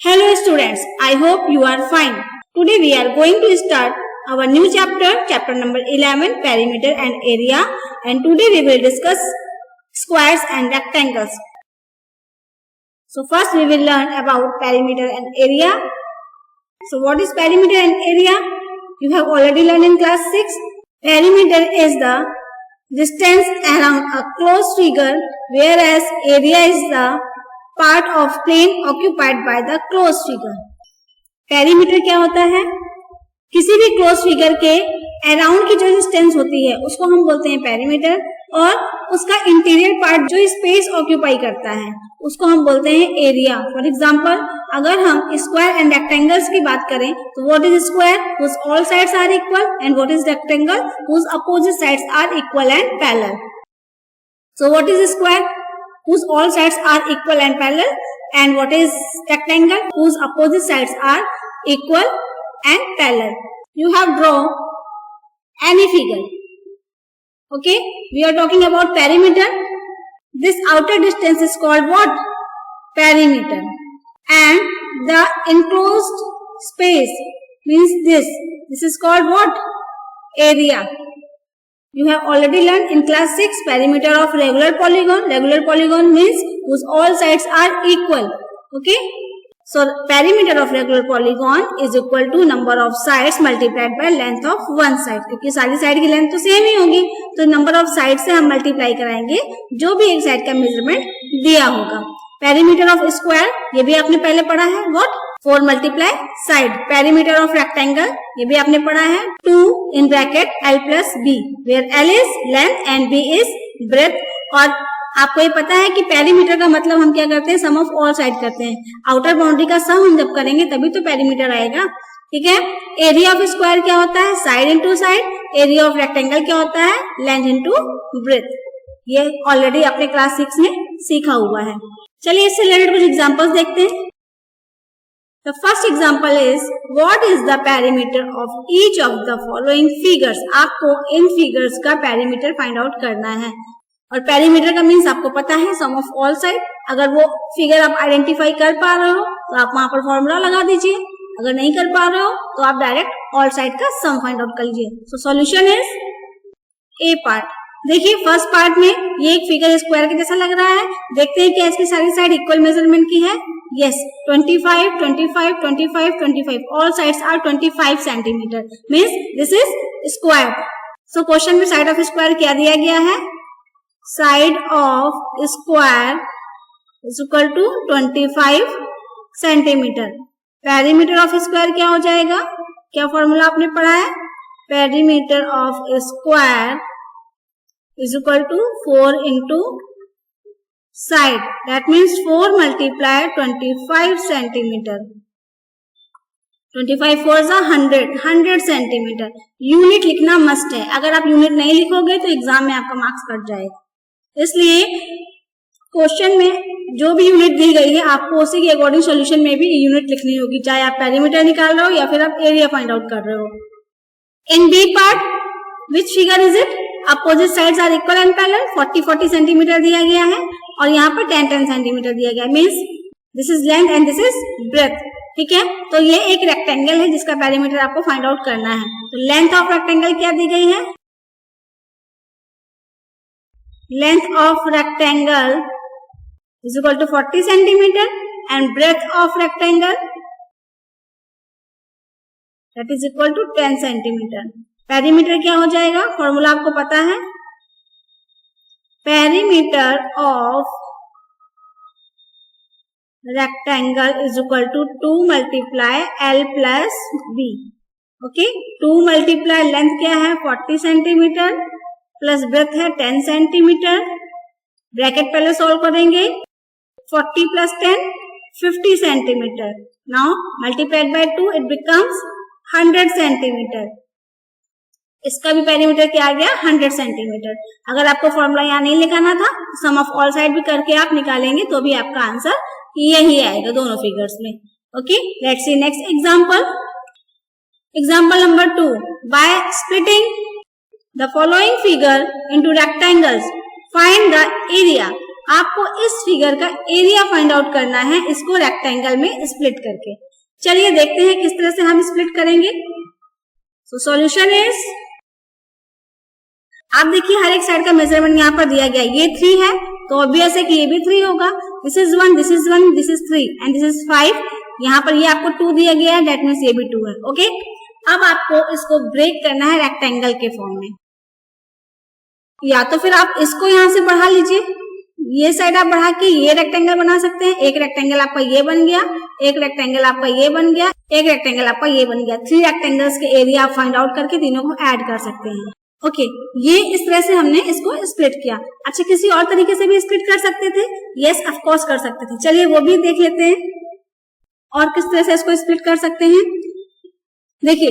Hello students, I hope you are fine. Today we are going to start our new chapter number 11, perimeter and area, and today we will discuss squares and rectangles. So first we will learn about perimeter and area. So what is perimeter and area? You have already learned in class 6. Perimeter is the distance around a closed figure, whereas area is the part of plane occupied by the closed figure. Perimeter क्या होता है? किसी भी close figure के around की जो distance होती है उसको हम बोलते हैं पेरीमीटर, और उसका इंटीरियर पार्ट जो स्पेस ऑक्यूपाई करता है उसको हम बोलते हैं एरिया. फॉर एग्जांपल, अगर हम स्क्वायर एंड रेक्टेंगल्स की बात करें तो what is square? Whose all sides are equal, and what is rectangle? Whose opposite sides are equal and parallel. So what is square? Whose all sides are equal and parallel, and what is rectangle? Whose opposite sides are equal and parallel. You have drawn any figure. Okay, we are talking about perimeter. This outer distance is called what? Perimeter. And the enclosed space means this. This is called what? Area. You have already learned in class 6 perimeter of regular polygon. Regular polygon means whose all sides are equal. Okay. So perimeter of regular polygon is equal to number of sides multiplied by length of one side. क्योंकि सारी side की length तो same ही होगी, तो number of side से हम multiply कराएंगे जो भी एक साइड का मेजरमेंट दिया होगा. पेरीमीटर ऑफ स्क्वायर, ये भी आपने पहले पढ़ा है. What? 4 multiply side. Perimeter of rectangle, ये भी आपने पढ़ा है. 2 in bracket L plus B, where L is length and B is breadth. और आपको ये पता है कि पेरीमीटर का मतलब हम क्या करते हैं? सम ऑफ ऑल साइड करते हैं. आउटर बाउंड्री का सम हम जब करेंगे तभी तो पेरीमीटर आएगा. ठीक है. एरिया ऑफ स्क्वायर क्या होता है? Side into side. Area of rectangle क्या होता है? Length into breadth. ये ऑलरेडी आपने क्लास 6 में सीखा हुआ है. चलिए इससे रिलेटेड कुछ एग्जांपल्स देखते हैं. The first example is what is the perimeter of each of the following figures. आपको इन फिगर्स का पेरीमीटर फाइंड आउट करना है. और पेरीमीटर का मीन्स आपको पता है सम ऑफ ऑल साइड. अगर वो फिगर आप आइडेंटिफाई कर पा रहे हो तो आप वहां पर फॉर्मूला लगा दीजिए. अगर नहीं कर पा रहे हो तो आप डायरेक्ट ऑल साइड का सम फाइंड आउट कर लीजिए. So solution is a part. देखिए फर्स्ट पार्ट में ये एक फिगर स्क्वायर के जैसा लग रहा है. देखते हैं कि इसकी सारी साइड इक्वल मेजरमेंट की है. Yes, 25, 25, 25, 25. All sides are 25 centimeter. Means this is square. So question में side of square क्या दिया गया है? Side of square is equal to 25 centimeter. Perimeter of square क्या हो जाएगा? क्या फॉर्मूला आपने पढ़ा है? Perimeter of square is equal to 4 into side. That means 4 multiply 25 centimeter. 25 4 is 100 centimeter. Unit लिखना मस्ट है. अगर आप यूनिट नहीं लिखोगे तो एग्जाम में आपका मार्क्स कट जाएगा. इसलिए क्वेश्चन में जो भी यूनिट दी गई है आपको उसी के अकॉर्डिंग सॉल्यूशन में भी यूनिट लिखनी होगी, चाहे आप पेरीमीटर निकाल रहे हो या फिर आप एरिया फाइंड आउट कर रहे हो. In B part which figure is it? Opposite sides are equal and parallel. 40 centimetre दिया गया है और यहाँ पर 10 सेंटीमीटर दिया गया है. Means this is length and this is breadth. ठीक है. तो ये एक रेक्टेंगल है जिसका पेरीमीटर आपको फाइंड आउट करना है. तो लेंथ ऑफ रेक्टेंगल क्या दी गई है? Length of rectangle is equal to 40 centimeter and breadth of rectangle that is equal to 10 centimeter. Perimeter क्या हो जाएगा? फॉर्मूला आपको पता है. Perimeter of rectangle is equal to 2 multiply L plus B. Okay. 2 multiply length क्या है? 40 centimetre plus breadth है 10 centimetre. Bracket पहले सॉल्व करेंगे. 40 plus 10 50 centimetre. Now multiplied by 2 it becomes 100 centimetre. इसका भी पेरीमीटर क्या आ गया? 100 सेंटीमीटर. अगर आपको फॉर्मूला यहाँ नहीं लिखाना था सम ऑफ ऑल साइड भी करके आप निकालेंगे तो भी आपका आंसर यही आएगा दोनों फिगर्स में. Okay. Let's see next example. Example number 2. By splitting the following figure into rectangles find the area. आपको इस फिगर का एरिया फाइंड आउट करना है, इसको रेक्टेंगल में स्प्लिट करके। चलिए देखते हैं किस तरह से हम स्प्लिट करेंगे। सो सॉल्यूशन इज, आप देखिए हर एक साइड का मेजरमेंट यहाँ पर दिया गया, ये 3 है तो ऑब्वियस है कि ये भी 3 होगा। This is 1, this is 1, this is 3 and this is 5। यहाँ पर ये आपको 2 दिया गया है, दैट मीन्स ये भी 2 है। ओके, अब आपको इसको ब्रेक करना है रेक्टेंगल के फॉर्म में। या तो फिर आप इसको यहाँ से बढ़ा लीजिए, ये साइड आप बढ़ा के ये रेक्टेंगल बना सकते हैं। एक रेक्टेंगल आपका ये बन गया, एक रेक्टेंगल आपका ये बन गया, एक रेक्टेंगल आपका ये बन गया। 3 रेक्टेंगल्स के एरिया आप फाइंड आउट करके तीनों को ऐड कर सकते हैं। ओके, ये इस तरह से हमने इसको स्प्लिट किया। अच्छा, किसी और तरीके से भी स्प्लिट कर सकते थे? यस, ऑफ कोर्स कर सकते थे। चलिए वो भी देख लेते हैं और किस तरह से इसको स्प्लिट कर सकते हैं। देखिए,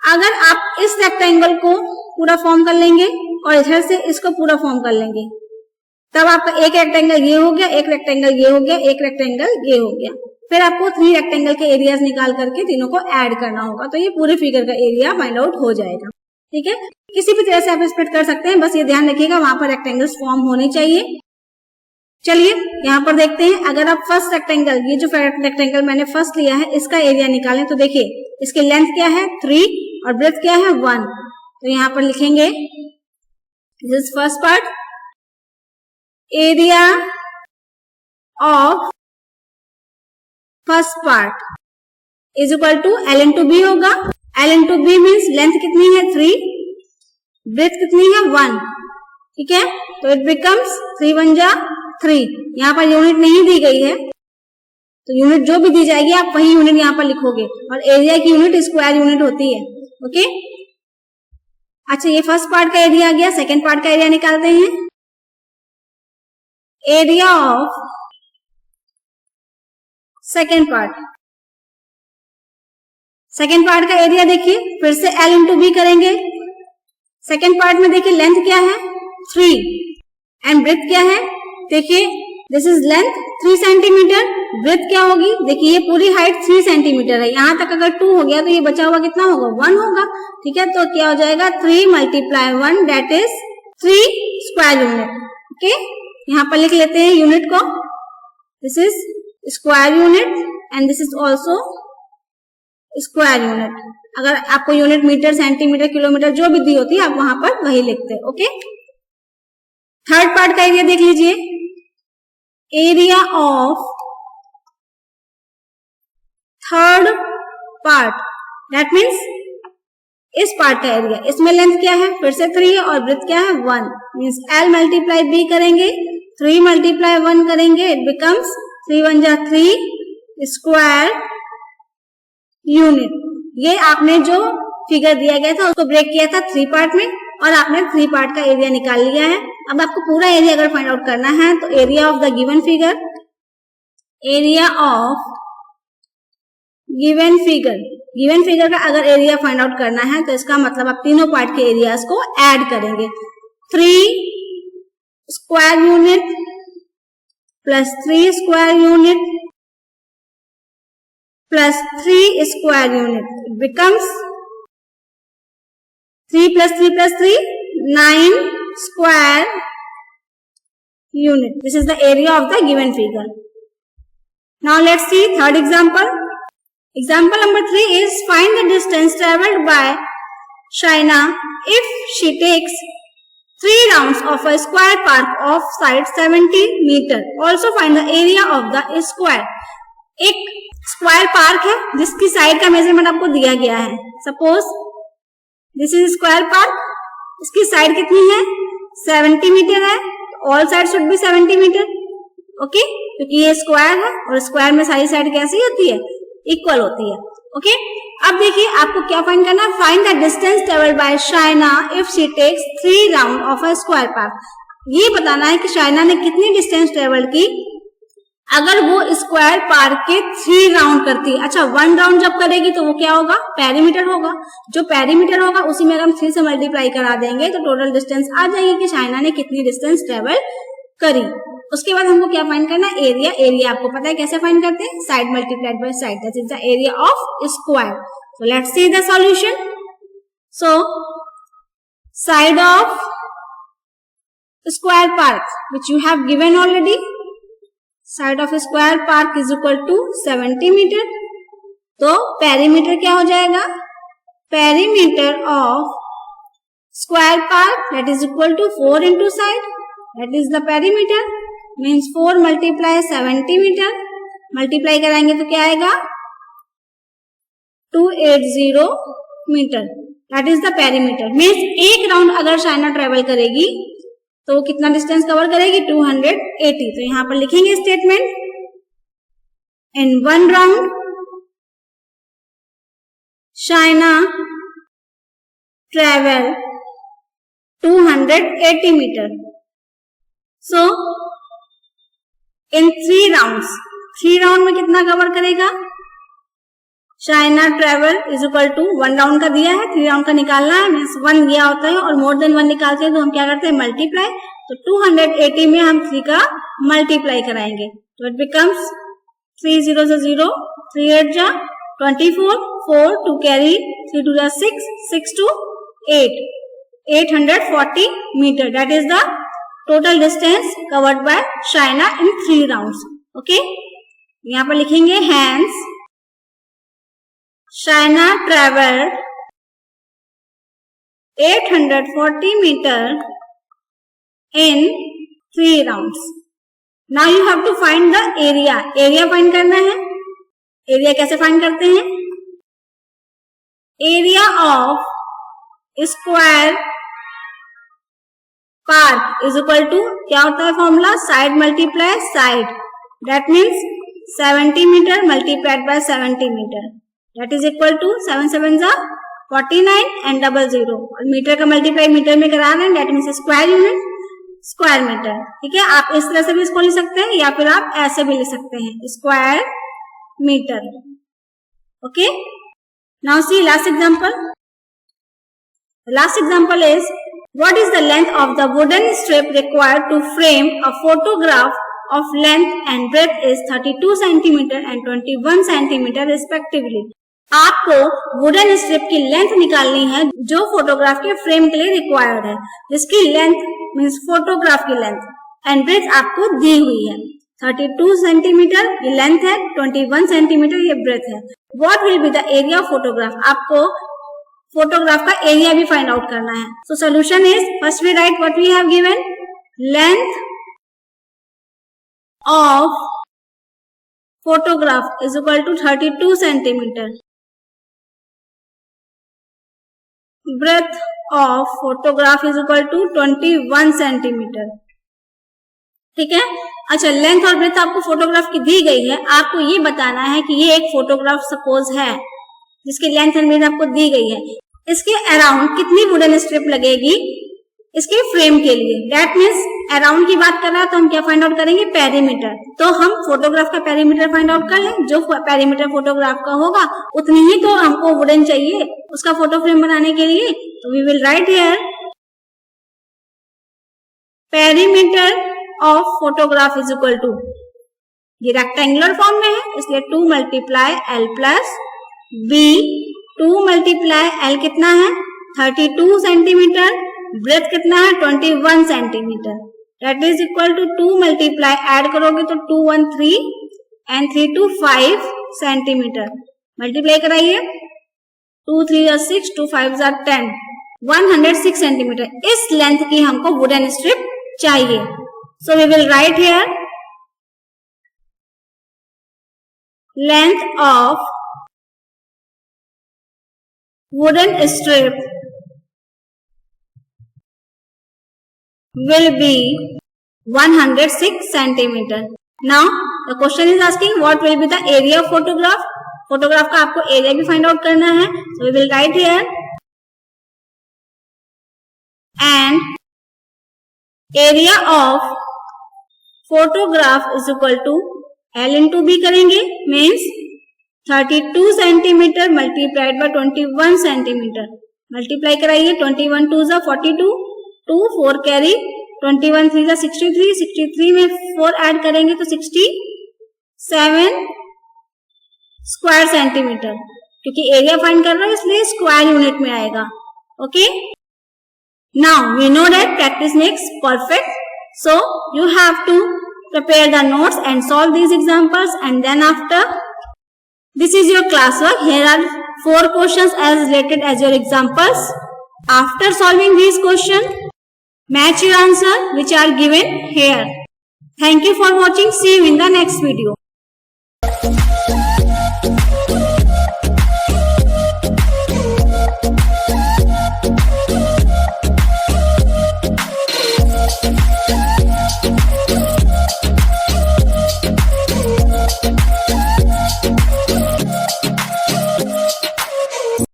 अगर आप इस रेक्टेंगल को पूरा फॉर्म कर लेंगे और इधर से इसको पूरा फॉर्म कर लेंगे, तब आपका एक रेक्टेंगल ये हो गया, एक रेक्टेंगल ये हो गया, एक रेक्टेंगल ये हो गया। फिर आपको 3 रेक्टेंगल के एरियाज निकाल करके तीनों को ऐड करना होगा, तो ये पूरे फिगर का एरिया फाइंड आउट हो जाएगा। ठीक है, किसी भी तरह से आप स्प्लिट कर सकते हैं, बस ये ध्यान रखिएगा वहां पर रेक्टेंगल्स फॉर्म होने चाहिए। चलिए यहाँ पर देखते हैं, अगर आप फर्स्ट रेक्टेंगल, ये जो रेक्टेंगल मैंने फर्स्ट लिया है, इसका एरिया निकालें तो देखिए इसकी लेंथ क्या है 3 और ब्रेथ क्या है 1। तो यहाँ पर लिखेंगे this is first part, area of first part is equal to L into B होगा। L into B means length कितनी है 3, ब्रेथ कितनी है 1। ठीक है, तो इट बिकम्स 3 1 जा 3। यहाँ पर यूनिट नहीं दी गई है, तो यूनिट जो भी दी जाएगी आप वही यूनिट यहाँ पर लिखोगे, और एरिया की यूनिट स्क्वायर यूनिट होती है। ओके, अच्छा ये फर्स्ट पार्ट का एरिया आ गया। सेकेंड पार्ट का एरिया निकालते हैं। Area of second part, second part का एरिया देखिए फिर से L इंटू बी करेंगे। सेकेंड पार्ट में देखिए लेंथ क्या है 3 एंड ब्रेथ क्या है, देखिए this is length 3 centimeter, breadth क्या होगी, देखिए ये पूरी हाइट 3 सेंटीमीटर है। यहाँ तक अगर 2 हो गया तो ये बचा हुआ कितना होगा 1 होगा। ठीक है, तो क्या हो जाएगा 3 multiply 1 that is 3 square unit. Okay, यहाँ पर लिख लेते हैं यूनिट को, this is square unit and this is also square unit. अगर आपको यूनिट मीटर, सेंटीमीटर, किलोमीटर जो भी दी होती है आप वहां पर वही लिखते हैं। ओके, थर्ड पार्ट का एरिया देख लीजिए, area of third part that means इस पार्ट का एरिया। इसमें लेंथ क्या है फिर से 3 और ब्रेथ क्या है 1, मीन्स L मल्टीप्लाई बी करेंगे, 3 मल्टीप्लाई 1 करेंगे, इट बिकम्स 3 1 जा 3 स्क्वायर यूनिट। ये आपने जो फिगर दिया गया था उसको ब्रेक किया था 3 पार्ट में और आपने 3 पार्ट का एरिया निकाल लिया है। अब आपको पूरा एरिया अगर फाइंड आउट करना है तो area of the given figure, area of given figure, given figure का अगर एरिया फाइंड आउट करना है तो इसका मतलब आप तीनों पार्ट के एरियाज को ऐड करेंगे। 3 square unit plus 3 square unit plus 3 square unit becomes 3 plus 3 plus 3 9 square unit. This is the area of the given figure. Now let's see third example. Example number 3 is find the distance traveled by Shaina if she takes 3 rounds of a square park of side 70 meter. Also find the area of the square. एक square park है जिसकी side का measurement आपको दिया गया है। Suppose this is square park, इसकी side कितनी है 70 मीटर है, all side should be 70 meter. Okay, क्योंकि ये स्क्वायर है और स्क्वायर में सारी साइड कैसी होती है इक्वल होती है। ओके, अब देखिए आपको क्या फाइंड करना है, find the distance travelled by Shaina if she takes 3 round of a square park. ये बताना है कि शाइना ने कितनी डिस्टेंस ट्रेवल की अगर वो स्क्वायर पार्क के 3 राउंड करती है। अच्छा, 1 राउंड जब करेगी तो वो क्या होगा पेरीमीटर होगा, जो पेरीमीटर होगा उसी में अगर हम 3 से मल्टीप्लाई करा देंगे तो टोटल डिस्टेंस आ जाएगी कि शाइना ने कितनी डिस्टेंस ट्रेवल करी। उसके बाद हमको क्या फाइंड करना है एरिया। एरिया आपको पता है कैसे फाइंड करते हैं, side multiplied by side, that is the area of square. So let's see the solution. So side of square park which you have given already. Side of a square park is equal to 70 meter. तो perimeter क्या हो जाएगा? Perimeter of square park that is equal to 4 into side, that is the perimeter, means 4 multiply 70 meter, multiply कराएंगे तो क्या आएगा? 280 meter, that is the perimeter. means एक round अगर शाइना ट्रेवल करेगी तो वो कितना डिस्टेंस कवर करेगी? 280. तो यहां पर लिखेंगे statement, in 1 round Shaina travel 280 meter. So in 3 rounds, 3 round में कितना कवर करेगा? Shaina travel is equal to 1 round का दिया है, 3 राउंड का निकालना है, मीन्स 1 दिया होता है और मोर देन 1 निकालते हैं तो हम क्या करते हैं? मल्टीप्लाई. तो 280 में हम 3 का मल्टीप्लाई कराएंगे तो इट बिकम्स 3 0 से 0, 3 8 जा 24, 4 2 कैरी, 3 2 जा 6, 6 2 8, 840 meter. That is the total distance covered by Shaina in 3 rounds. Okay, यहाँ पर लिखेंगे hence Shaina travelled 840 meter in 3 rounds. Now you have to find the area. Area find करना है. Area कैसे find करते हैं? Area of square park is equal to क्या होता है formula? Side multiply side. That means 70 meter multiplied by 70 meter. That is equal to 7 7 जा 49 and 00. और मीटर का मल्टीप्लाई मीटर में करा रहे हैं. That means square unit square meter. ठीक है, आप इस तरह से भी इसको लिख सकते हैं या फिर आप ऐसे भी लिख सकते हैं, square meter. Okay, now see last example. Last example is what is the length of the wooden strip required to frame a photograph of length and breadth is 32 centimeter and 21 centimeter respectively. आपको wooden strip की length निकालनी है जो photograph के frame के लिए required है, जिसकी लेंथ मीन्स फोटोग्राफ की लेंथ एंड ब्रेथ आपको दी हुई है. 32 सेंटीमीटर ये लेंथ है, 21 सेंटीमीटर ये ब्रेथ है. What will be the area of photograph? आपको फोटोग्राफ का एरिया भी फाइंड आउट करना है. So solution is, first we write what we have given, length of photograph is equal to 32 centimeter, breadth of photograph is equal to 21 centimeter. ठीक है, अच्छा length और breath आपको फोटोग्राफ की दी गई है. आपको ये बताना है कि ये एक फोटोग्राफ सपोज है जिसकी लेंथ एंड ब्रेथ आपको दी गई है. इसके अराउंड कितनी वुडन स्ट्रिप लगेगी इसके फ्रेम के लिए? दैट मीन्स अराउंड की बात कर रहा है तो हम क्या फाइंड आउट करेंगे? पेरीमीटर. तो हम फोटोग्राफ का पेरीमीटर फाइंड आउट कर लें. जो पेरीमीटर फोटोग्राफ का होगा उतनी ही तो हमको वुडन चाहिए उसका फोटो फ्रेम बनाने के लिए. तो we will write here perimeter of photograph is equal to, ये रेक्टेंगुलर फॉर्म में है इसलिए 2 multiply L plus B. 2 multiply L कितना है? 32 सेंटीमीटर. ब्रेथ कितना है? 21 centimetre. That is equal to 2 multiply add करोगे तो 2 1 3 एंड 3 2 5 सेंटीमीटर. मल्टीप्लाई कराइए, 2 3 6, 2 5 10, 106 सेंटीमीटर. इस लेंथ की हमको वुडन स्ट्रिप चाहिए. So we will write here length of wooden strip will be 106 centimeter. Now the question is asking what will be the area of photograph. Photograph का आपको area भी find out करना है. So we will write here and area of photograph is equal to L into B करेंगे, means 32 centimetre multiplied by 21 centimetre. Multiply कराइए, 21 2 जा 42, 2 4 carry, 21 3 जा 63, 63 में 4 ऐड करेंगे तो 67 स्क्वायर सेंटीमीटर. क्योंकि एरिया फाइंड कर रहा है इसलिए स्क्वायर यूनिट में आएगा. Okay, now we know that practice makes perfect. So you have to prepare the notes and solve these examples, and then after, this is your classwork. Here are 4 questions as related as your examples. After solving these questions, match your answer which are given here. Thank you for watching. See you in the next video.